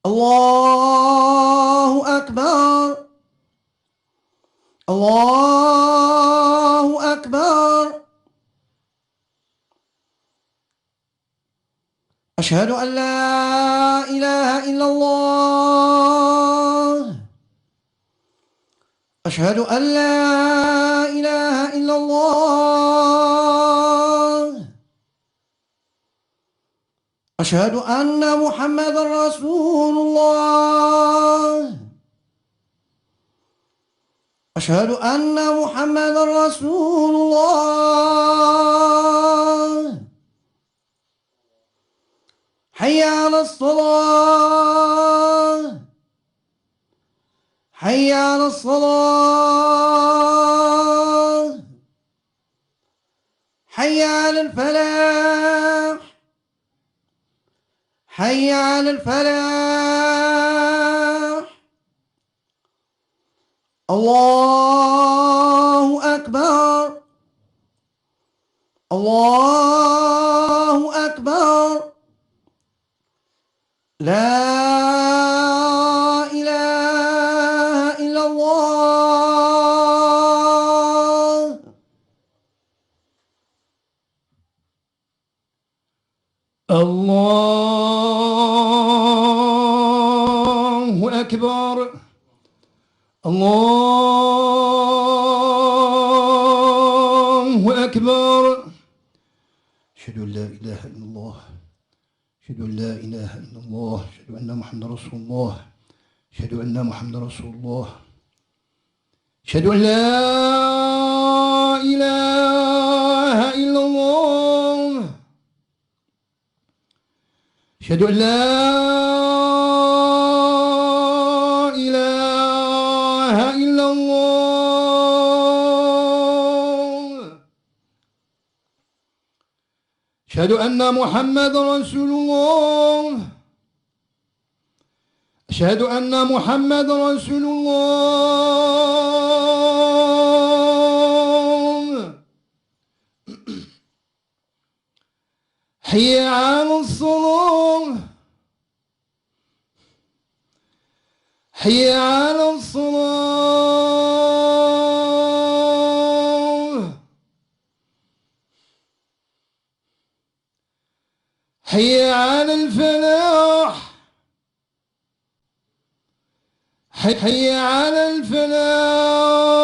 الله أكبر. الله أكبر. أشهد أن لا إله إلا الله. أشهد أن لا إله إلا الله. أشهد أن محمدا رسول الله. أشهد أن محمدا رسول الله. حي على الصلاة. حي على الصلاة. حي على الفلاح. حي على الفلاح. الله أكبر. الله أكبر. لا إله إلا الله. الله أكبر. الله أكبر. أشهد أن لا إله إلا الله. أشهد أن لا إله إلا الله. أشهد أن محمدا رسول الله. أشهد أن محمدا رسول الله. أشهد أن لا إله إلا الله. أشهد أن لا إله إلا الله. أشهد أن محمدا رسول الله. أشهد أن محمدا رسول الله. حي على الصلاة. حي على الصلاة. حي على الفلاح. حي على الفلاح.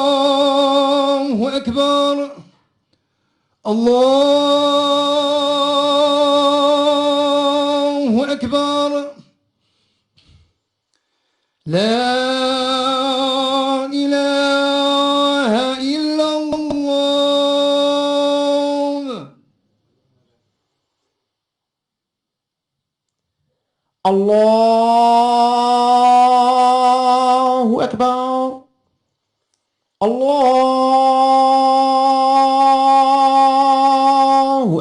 الله أكبر. الله أكبر. لا إله إلا الله. الله أكبر. الله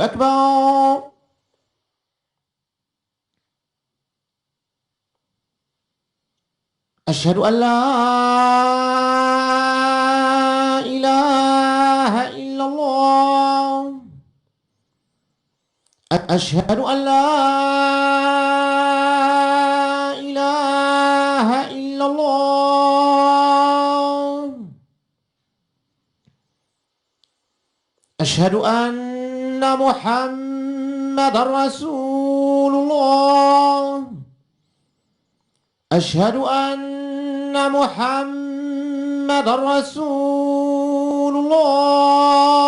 أكبر. أشهد أن لا إله إلا الله. أشهد أن لا إله إلا الله. أشهد أن محمدا رسول الله. أشهد أن محمدا رسول الله.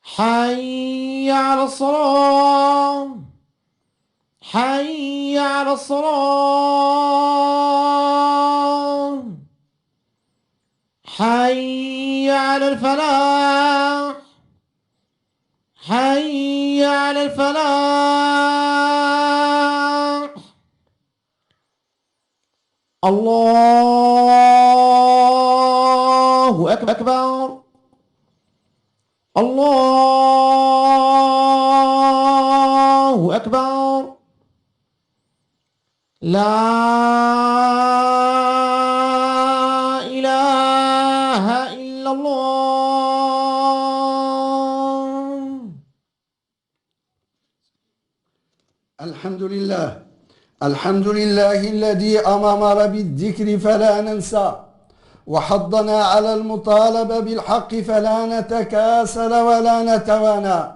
حي على الصلاة. حي على الصلاة. حي على الفلاح. حي على الفلاح. الله أكبر. الله أكبر. لا الحمد لله الذي أمر بالذكر فلا ننسى، وحضنا على المطالبة بالحق فلا نتكاسل ولا نتوانى،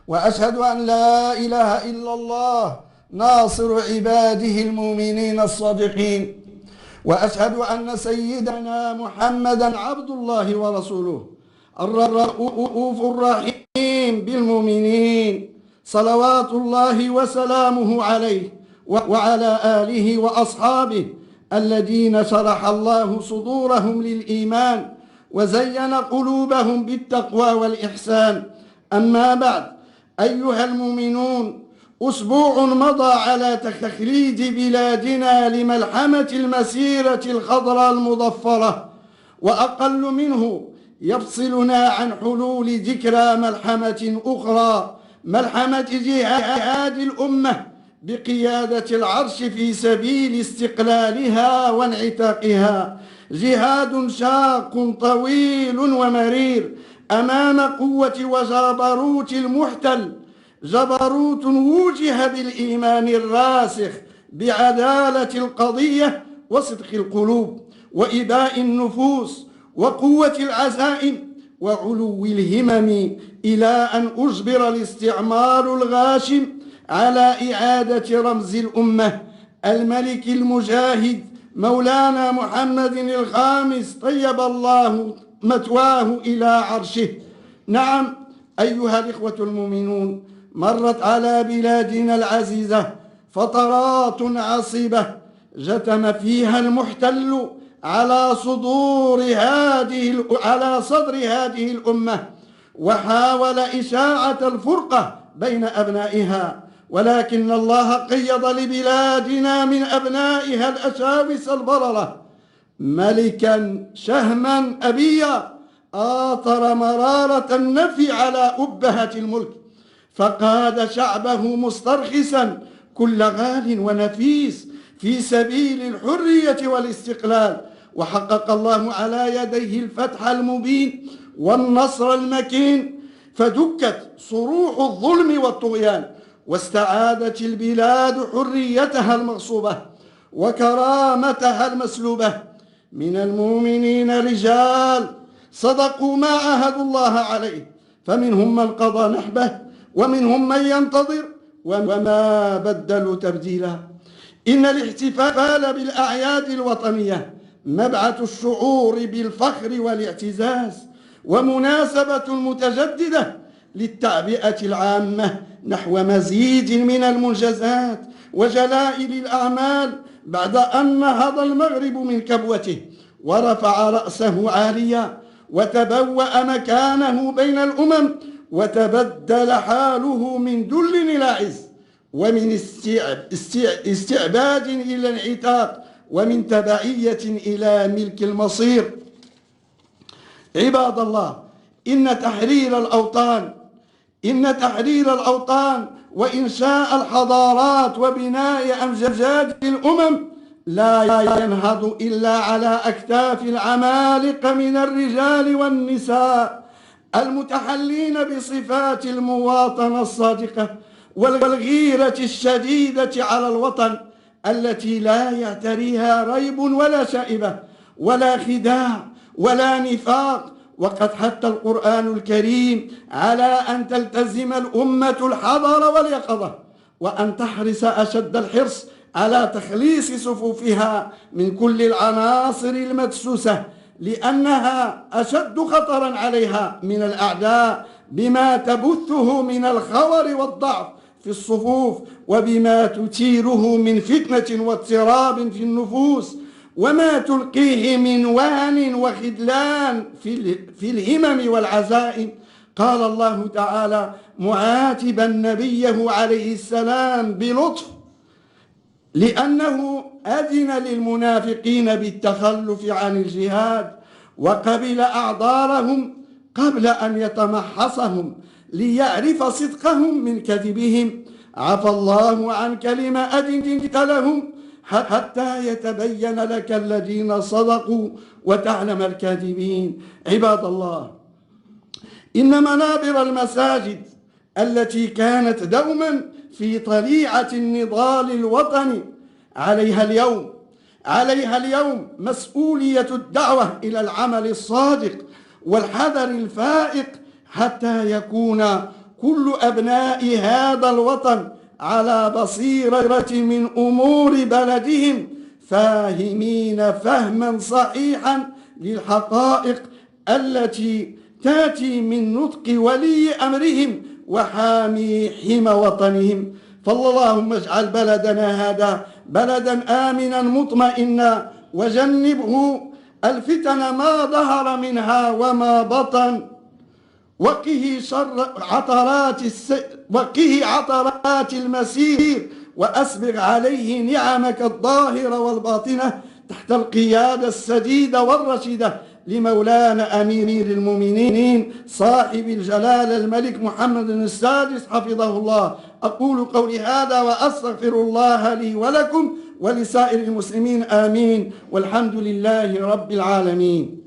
وأشهد أن لا إله إلا الله ناصر عباده المؤمنين الصادقين، وأشهد أن سيدنا محمدا عبد الله ورسوله الرؤوف الرحيم بالمؤمنين، صلوات الله وسلامه عليه وعلى آله وأصحابه الذين شرح الله صدورهم للإيمان وزين قلوبهم بالتقوى والإحسان. أما بعد، أيها المؤمنون، أسبوع مضى على تخليد بلادنا لملحمة المسيرة الخضراء المضفرة، وأقل منه يفصلنا عن حلول ذكرى ملحمة أخرى، ملحمة جهاد الأمة بقيادة العرش في سبيل استقلالها وانعتاقها، جهاد شاق طويل ومرير أمام قوة وجبروت المحتل، جبروت وجه بالإيمان الراسخ بعدالة القضية وصدق القلوب وإباء النفوس وقوة العزائم وعلو الهمم، إلى أن أجبر الاستعمار الغاشم على إعادة رمز الأمة الملك المجاهد مولانا محمد الخامس طيب الله مثواه إلى عرشه. نعم أيها الإخوة المؤمنون، مرت على بلادنا العزيزة فترات عصيبة جتم فيها المحتل على صدر هذه الأمة، وحاول إشاعة الفرقة بين أبنائها، ولكن الله قيض لبلادنا من أبنائها الأشاوس البررة ملكا شهما أبيا آطر مرارة النفي على أبهة الملك، فقاد شعبه مسترخصا كل غال ونفيس في سبيل الحرية والاستقلال، وحقق الله على يديه الفتح المبين والنصر المكين، فدكت صروح الظلم والطغيان، واستعادت البلاد حريتها المغصوبة وكرامتها المسلوبة. من المؤمنين رجال صدقوا ما عاهدوا الله عليه، فمنهم من قضى نحبه ومنهم من ينتظر وما بدلوا تبديلا. إن الاحتفال بالأعياد الوطنية مبعث الشعور بالفخر والاعتزاز، ومناسبة متجددة للتعبئة العامة نحو مزيد من المنجزات وجلائل الأعمال، بعد أن نهض المغرب من كبوته ورفع رأسه عاليا وتبوأ مكانه بين الأمم، وتبدل حاله من ذل إلى عز، ومن استعباد إلى انعتاق، ومن تبعية إلى ملك المصير. عباد الله، إن تحرير الأوطان وإنشاء الحضارات وبناء أمجاد الأمم لا ينهض إلا على أكتاف العمالقة من الرجال والنساء المتحلين بصفات المواطنة الصادقة والغيرة الشديدة على الوطن، التي لا يعتريها ريب ولا شائبة ولا خداع ولا نفاق. وقد حث القرآن الكريم على أن تلتزم الأمة الحذر واليقظة، وأن تحرص أشد الحرص على تخليص صفوفها من كل العناصر المدسوسة، لأنها أشد خطرا عليها من الأعداء بما تبثه من الخور والضعف في الصفوف، وبما تثيره من فتنة واضطراب في النفوس، وما تلقيه من وهن وخذلان في الهمم والعزائم. قال الله تعالى معاتبا نبيه عليه السلام بلطف، لأنه أذن للمنافقين بالتخلف عن الجهاد وقبل أعذارهم قبل أن يتمحصهم ليعرف صدقهم من كذبهم. عفى الله عنك لما أذنت لهم حتى يتبين لك الذين صدقوا وتعلم الكاذبين. عباد الله، إن منابر المساجد التي كانت دوما في طليعة النضال الوطني. عليها اليوم مسؤولية الدعوة إلى العمل الصادق والحذر الفائق حتى يكون كل أبناء هذا الوطن على بصيرة من أمور بلدهم، فاهمين فهما صحيحا للحقائق التي تأتي من نطق ولي أمرهم وحامي حمى وطنهم. فاللهم اجعل بلدنا هذا بلدا آمنا مطمئنا، وجنبه الفتن ما ظهر منها وما بطن، وقه عطرات المسير، وأسبغ عليه نعمك الظاهرة والباطنة تحت القيادة السديدة والرشيدة لمولانا أمير المؤمنين صاحب الجلالة الملك محمد السادس حفظه الله. أقول قولي هذا وأستغفر الله لي ولكم ولسائر المسلمين، آمين، والحمد لله رب العالمين.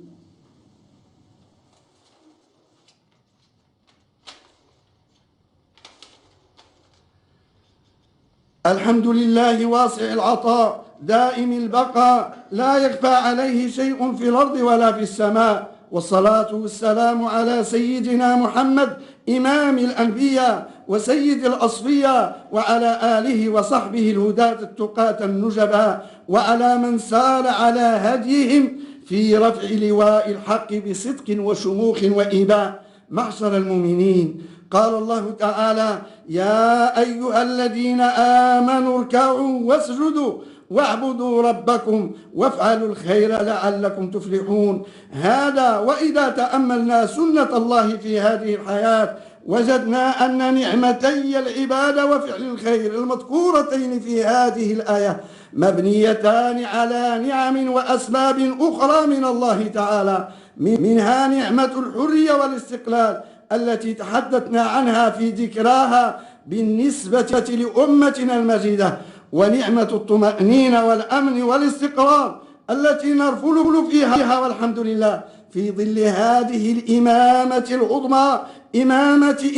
الحمد لله واسع العطاء دائم البقاء، لا يخفى عليه شيء في الأرض ولا في السماء، والصلاة والسلام على سيدنا محمد إمام الأنبياء وسيد الأصفياء، وعلى آله وصحبه الهداة التقاة النجباء، وعلى من سار على هديهم في رفع لواء الحق بصدق وشموخ وإباء. معشر المؤمنين، قال الله تعالى: يا أيها الذين آمنوا اركعوا واسجدوا واعبدوا ربكم وافعلوا الخير لعلكم تفلحون. هذا وإذا تأملنا سنة الله في هذه الحياة وجدنا أن نعمتي العبادة وفعل الخير المذكورتين في هذه الآية مبنيتان على نعم وأسباب أخرى من الله تعالى، منها نعمة الحرية والاستقلال التي تحدثنا عنها في ذكراها بالنسبة لأمتنا المجيدة، ونعمة الطمأنينة والأمن والاستقرار التي نرفل فيها والحمد لله في ظل هذه الإمامة العظمى،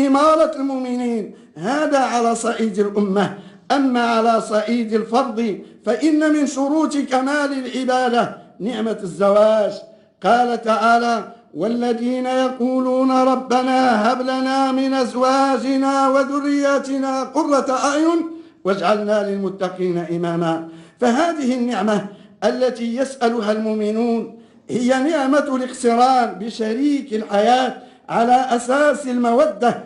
إمارة المؤمنين. هذا على صعيد الأمة. أما على صعيد الفرد فإن من شروط كمال العبادة نعمة الزواج. قال تعالى: والذين يقولون ربنا هب لنا من أزواجنا وذرياتنا قرة أعين واجعلنا للمتقين إماما. فهذه النعمة التي يسألها المؤمنون هي نعمة الاقتران بشريك الحياة على أساس المودة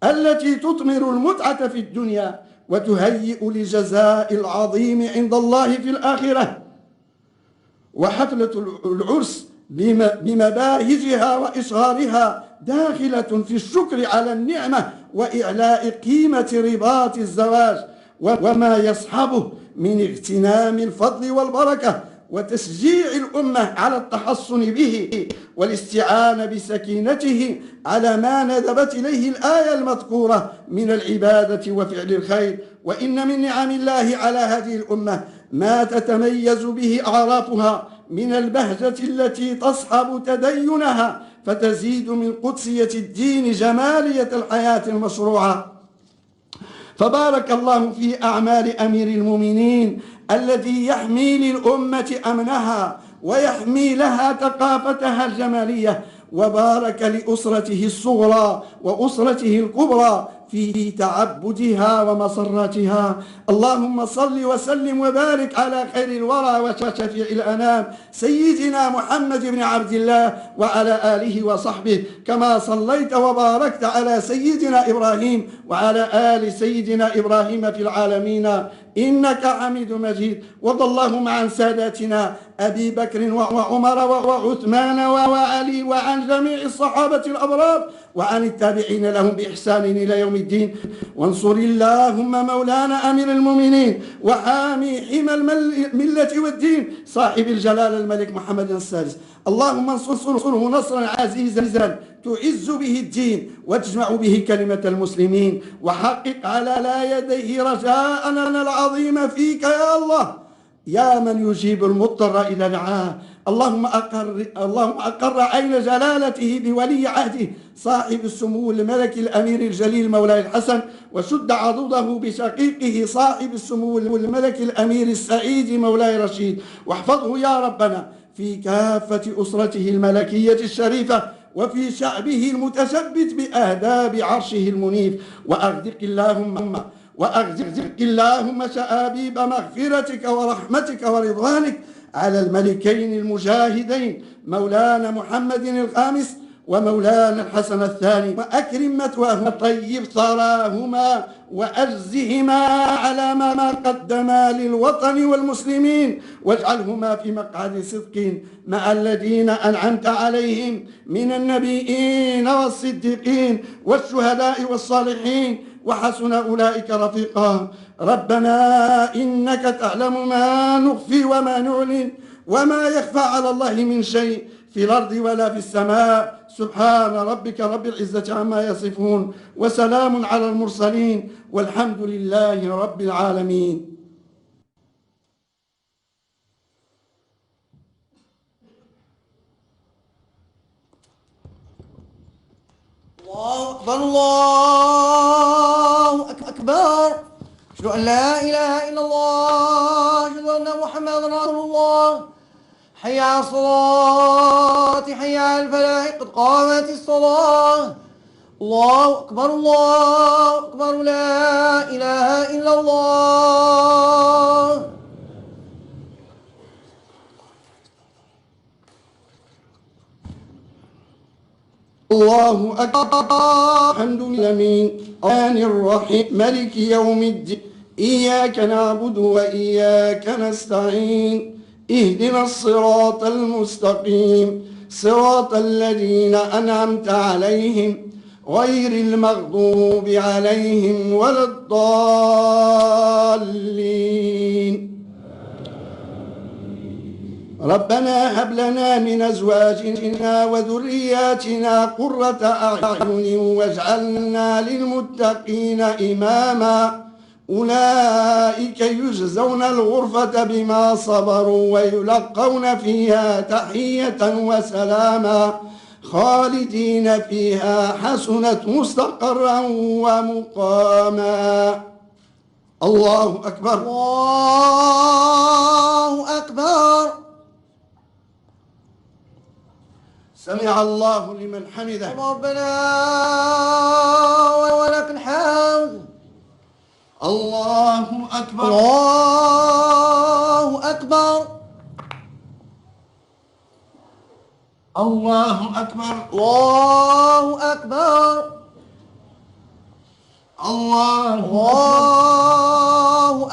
التي تثمر المتعة في الدنيا وتهيئ لجزاء العظيم عند الله في الآخرة. وحفلة العرس بمباهجها وإشهارها داخلة في الشكر على النعمة وإعلاء قيمة رباط الزواج وما يصحبه من اغتنام الفضل والبركة، وتشجيع الأمة على التحصن به والاستعانة بسكينته على ما ندبت إليه الآية المذكورة من العبادة وفعل الخير. وإن من نعم الله على هذه الأمة ما تتميز به أعرافها من البهجة التي تصحب تدينها فتزيد من قدسية الدين جمالية الحياة المشروعة. فبارك الله في أعمال أمير المؤمنين الذي يحمي للأمة أمنها ويحمي لها ثقافتها الجمالية، وبارك لأسرته الصغرى وأسرته الكبرى في تعبدها ومسراتها. اللهم صل وسلم وبارك على خير الورى وشفيع الأنام سيدنا محمد بن عبد الله وعلى آله وصحبه، كما صليت وباركت على سيدنا إبراهيم وعلى آل سيدنا إبراهيم في العالمين إنك حميد مجيد. وارض اللهم عن ساداتنا أبي بكر وعمر وعثمان وعلي وعن جميع الصحابة الأبرار وعن التابعين لهم بإحسان إلى يوم الدين. وانصر اللهم مولانا أمير المؤمنين وحامي حمى الملة والدين صاحب الجلالة الملك محمد السادس. اللهم انصره نصرا عزيزا تعز به الدين وتجمع به كلمة المسلمين، وحقق على لا يديه رجاءنا العظيم فيك يا الله، يا من يجيب المضطر إذا دعاه اللهم أقر عين جلالته بولي عهده صاحب السمو الملكي الأمير الجليل مولاي الحسن، وشد عضده بشقيقه صاحب السمو الملكي الأمير السعيد مولاي رشيد، واحفظه يا ربنا في كافة أسرته الملكية الشريفة وفي شعبه المتثبت بآداب عرشه المنيف، وأغدق اللهم شآبيب مغفرتك ورحمتك ورضوانك على الملكين المجاهدين مولانا محمد الخامس ومولانا الحسن الثاني، وأكرم مثواهما طيب ثراهما وأجزهما على ما قدما للوطن والمسلمين، واجعلهما في مقعد صدق مع الذين أنعمت عليهم من النبيين والصديقين والشهداء والصالحين، وحسن أولئك رفيقا. ربنا إنك تعلم ما نخفي وما نعلن وما يخفى على الله من شيء في الأرض ولا في السماء. سبحان ربك رب العزة عما يصفون، وسلام على المرسلين، والحمد لله رب العالمين. الله أكبر الله أكبر، أشهد أن لا إله إلا الله، أشهد أن محمدا رسول الله، حي على الصلاة حي على الفلاح قد قامت الصلاة. الله أكبر الله أكبر، لا إله إلا الله. الله أكبر. الحمد لله الرحمن الرحيم مالك يوم الدين، إياك نعبد وإياك نستعين، اهدنا الصراط المستقيم صراط الذين أنعمت عليهم غير المغضوب عليهم ولا الضالين. ربنا هب لنا من أزواجنا وذرياتنا قرة أعين واجعلنا للمتقين إماما. أولئك يجزون الغرفة بما صبروا ويلقون فيها تحية وسلاما خالدين فيها، حسنت مستقرا ومقاما. الله أكبر الله أكبر. سمع الله لمن حمده. ربنا ولك الحمد. الله أكبر الله أكبر الله أكبر الله أكبر الله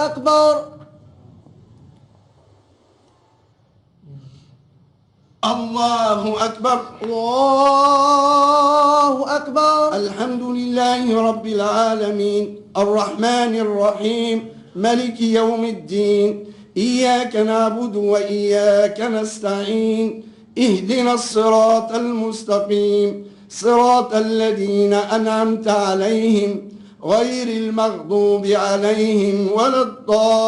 أكبر الله أكبر الله أكبر. الحمد لله رب العالمين الرحمن الرحيم ملك يوم الدين، إياك نعبد وإياك نستعين، اهدنا الصراط المستقيم صراط الذين أنعمت عليهم غير المغضوب عليهم ولا الضالين.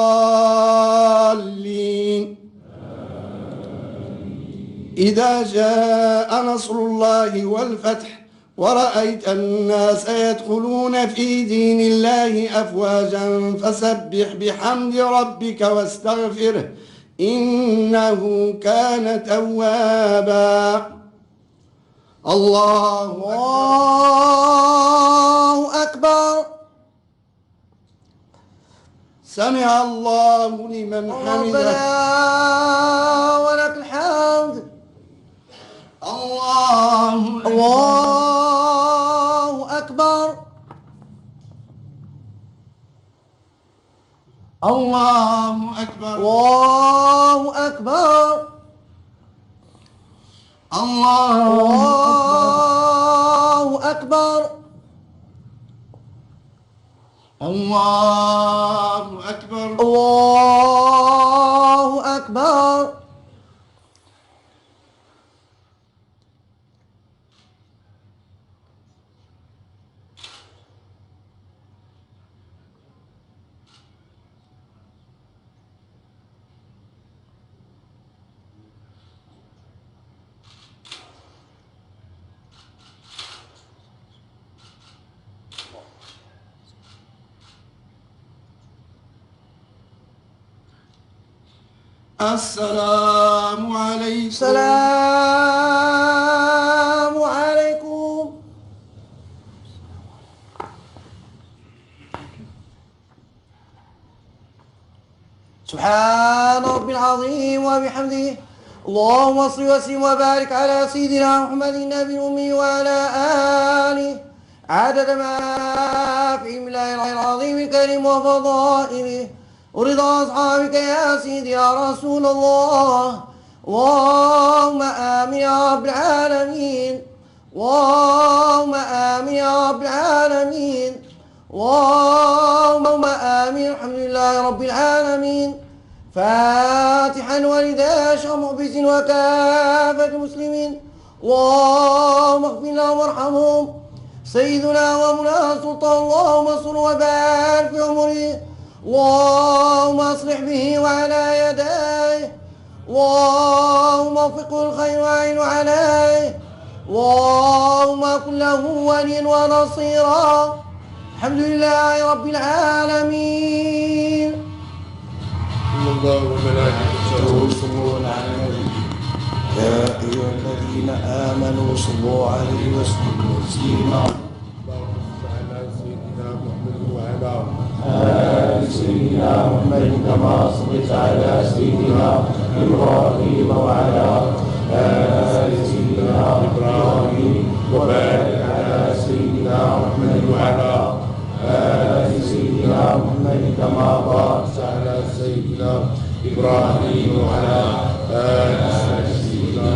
إذا جاء نصر الله والفتح ورأيت الناس يدخلون في دين الله أفواجا فسبح بحمد ربك واستغفره إنه كان توابا. الله أكبر. سمع الله لمن حمده. ربنا ولك الحمد. الله أكبر. الله أكبر الله أكبر. الله أكبر. الله أكبر الله أكبر. السلام عليكم. السلام عليكم. سبحان ربي العظيم وبحمده. اللهم صل وسلم وبارك على سيدنا محمد النبي الأمي وعلى آله عدد ما في علم الله العظيم الكريم وفضائله ورضا أصحابك يا سيدي يا رسول الله. اللهم آمين يا رب العالمين. اللهم آمين يا رب العالمين. اللهم آمين. الحمد لله رب العالمين. فاتحا والداش ومحبس وكافة المسلمين. اللهم اغفر لهم وارحمهم. سيدنا ومولانا سلطان اللهم صل وبارك في عمره. اللهم اصلح به وعلى يديه. اللهم وفقه الخير وعين عليه. اللهم كن له وليا ونصيرا. الحمد لله رب العالمين. الله وملائكته يصلون على النبي يا أيها الذين آمنوا صلوا عليه وسلموا تسليما. اللهم صل على سيدنا محمد وعلى آل سيدنا محمد كما صليت على سيدنا إبراهيم وعلى آل سيدنا إبراهيم وبارك على سيدنا محمد وعلى آل سيدنا محمد كما باركت على سيدنا إبراهيم وعلى آل سيدنا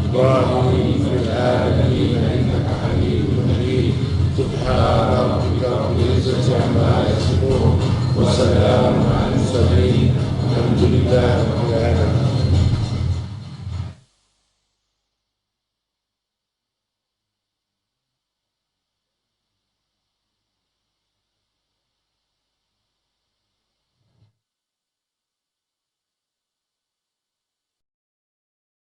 إبراهيم في العالمين إنك حميد مجيد. سبحان ربك رب العزة عما يصفون وسلام على المرسلين والحمد لله رب العالمين.